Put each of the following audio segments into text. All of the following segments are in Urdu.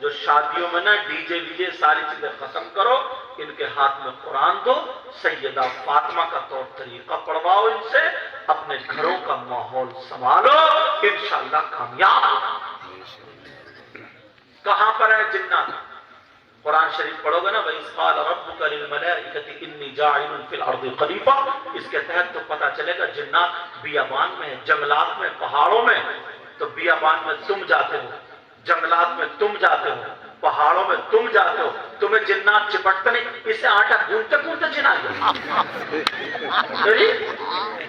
جو شادیوں میں نا ڈی جے وی جے ساری چیزیں ختم کرو، ان کے ہاتھ میں قرآن دو، سیدہ فاطمہ کا طور طریقہ پڑھواؤ ان سے، اپنے گھروں کا ماحول سنبھالو، انشاءاللہ کامیاب ہوگا۔ کہاں پر ہے جنات؟ قرآن شریف پڑھو گے نا، وَإِذْ قَالَ رَبُّكَ لِلْمَلَائِكَةِ إِنِّي جَاعِلٌ فِي الْأَرْضِ خَلِيفَةً، اس کے تحت تو پتہ چلے گا جنات بیابان میں، جنگلات میں، پہاڑوں میں، تو بیابان میں تم جاتے ہو، جنگلات میں تم جاتے ہو، پہاڑوں میں تم جاتے ہو، تمہیں جنات چپٹتے نہیں، اسے آٹا گونتے گونتے چنا گیا۔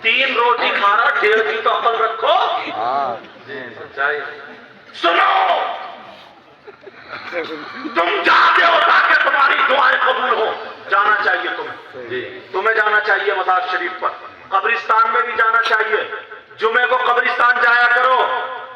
3 روٹی کھا رہا، 1.5 کی تو عقل رکھو۔ سچائی سنو، تم جاتے ہو تاکہ تمہاری دعائیں قبول ہو، جانا چاہیے تمہیں جانا چاہیے مزار شریف پر، قبرستان میں بھی جانا چاہیے، جمعے کو قبرستان جایا کرو،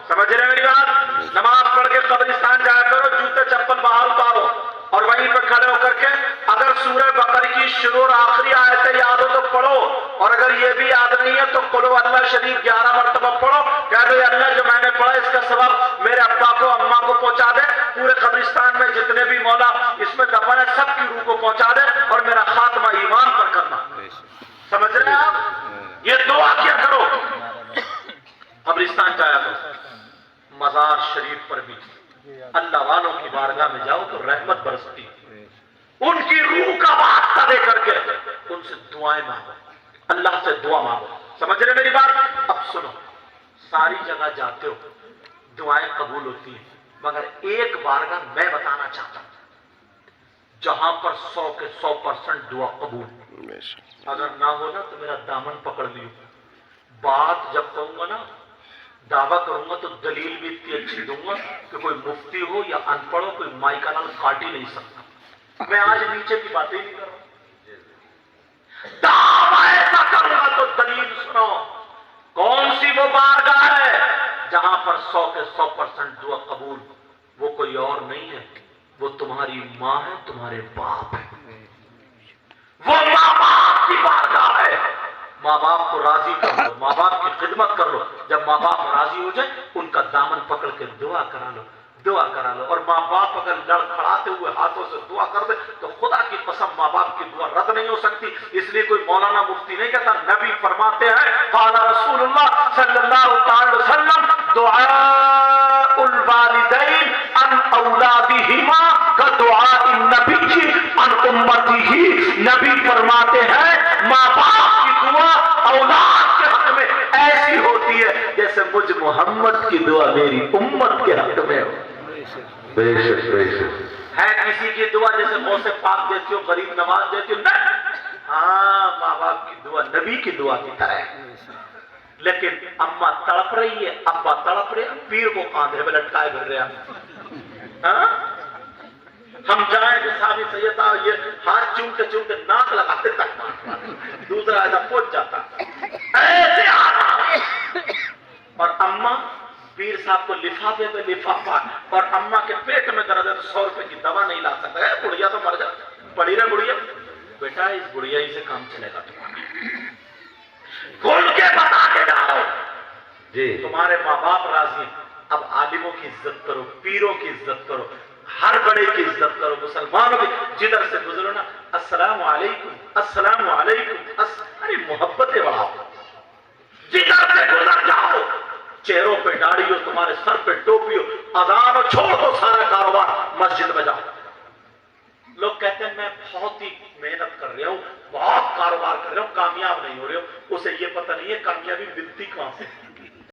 سمجھ رہے میری بات؟ نماز پڑھ کے قبرستان جایا کرو، جوتے چپل باہر اتارو اور وہیں پہ کھڑے ہو کر کے اگر سورہ بقرہ کی شروع اور آخری آیتیں یاد ہو تو پڑھو، اور اگر یہ بھی یاد نہیں ہے تو قل هو اللہ شریف 11 مرتبہ پڑھو، کہہ دو اللہ جو میں نے پڑھا اس کا ثواب میرے ابا کو اماں کو پہنچا دے، پورے قبرستان میں جتنے بھی مولا اس میں دفن ہے سب کی روح کو پہنچا دے، اور میرا خاتمہ ایمان پر کرنا۔ سمجھ رہے ہیں آپ؟ یہ دعا کیا کرو، قبرستان جایا کرو، مزار شریف پر بھی اللہ والوں کی بارگاہ میں جاؤ تو رحمت برستی، ان کی روح کا واسطہ دے کر کے ان سے دعائیں مانگو، اللہ سے دعا مانگو۔ سمجھ رہے میری بات؟ اب سنو، ساری جگہ جاتے ہو دعائیں قبول ہوتی ہیں، مگر ایک بارگاہ میں بتانا چاہتا ہوں جہاں پر 100 کے 100% دعا قبول، اگر نہ ہونا تو میرا دامن پکڑ لیو، بات جب کہوں گا نا دعویٰ کروں گا تو دلیل بھی اتنی اچھی دوں گا کہ کوئی مفتی ہو یا ان پڑھ ہو کوئی مائی کا نال کاٹ ہی نہیں سکتا۔ میں آج نیچے کی باتیں نہیں کر رہا ہوں، دعویٰ ایسا کروں گا تو دلیل سنو، کون سی وہ بارگاہ ہے جہاں پر 100 کے 100% دعا قبول، وہ کوئی اور نہیں ہے، وہ تمہاری ماں ہے، تمہارے باپ ہے، وہ ماں باپ کی بارگاہ ہے۔ ماں باپ کو راضی کر لو، ماں باپ کی خدمت کر لو، جب ماں باپ راضی ہو جائے ان کا دامن پکڑ کے دعا کرا لو، دعا کرا لو، اور ماں باپ اگر لڑکھڑاتے ہوئے ہاتھوں سے دعا کر دے تو خدا کی قسم ماں باپ کی دعا رد نہیں ہو سکتی، اس لیے کوئی مولانا مفتی نہیں کہتا، نبی فرماتے ہیں قال رسول اللہ صلی اللہ تعالی وسلم دعاء الوالدین عن اولادہما کدعاء النبی عن امتہ، نبی فرماتے ہیں ماں باپ کی دعا اولاد کے حق میں ایسی ہوتی ہے جیسے مجھ محمد کی دعا میری امت کے حق میں ہو۔ بے شک بے شک ہے کسی کی دعا جیسے غوث پاک دیتی ہو، غریب نواز دیتی ہو، نہیں، ہاں ماں باپ کی دعا نبی کی دعا کی طرح ہے، لیکن اماں تڑپ رہی ہے، ابا تڑپ رہے ہیں، پیر کو کاندھے پہ لٹکائے پھر رہے ہیں، ہم جائیں کہ صاحب سیدہ یہ ہاتھ چومتے چومتے ناک لگاتے تک دوسرا ایسا پہنچ جاتا ایسے آنا، اور اماں پیر صاحب کو لفافے پہ لفافہ، اور اماں کے پیٹ میں درد ہے تو 100 روپے کی دوا نہیں لا سکتا ہے، بڑھیا تو مر جا، پڑی رہے بڑھیا، بیٹا اس بڑھیا ہی سے کام چلے گا تمہارا، کھول کے بتا کے جاؤ جی تمہارے ماں باپ راضی ہیں، اب عالموں کی عزت کرو، پیروں کی عزت کرو، ہر بڑے کی عزت کرو، مسلمانوں کی جدھر سے گزرو نا السلام علیکم السلام علیکم، ارے محبتیں بڑھاؤ، جدھر سے گزر جاؤ، چہروں پہ داڑھی ہو، تمہارے سر پہ ٹوپی ہو، اذان ہو، چھوڑ دو سارا کاروبار، مسجد میں جاؤ۔ لوگ کہتے ہیں میں بہت ہی محنت کر رہا ہوں، بہت کاروبار کر رہا ہوں، کامیاب نہیں ہو رہے ہو، اسے یہ پتہ نہیں ہے کامیابی ملتی کہاں سے۔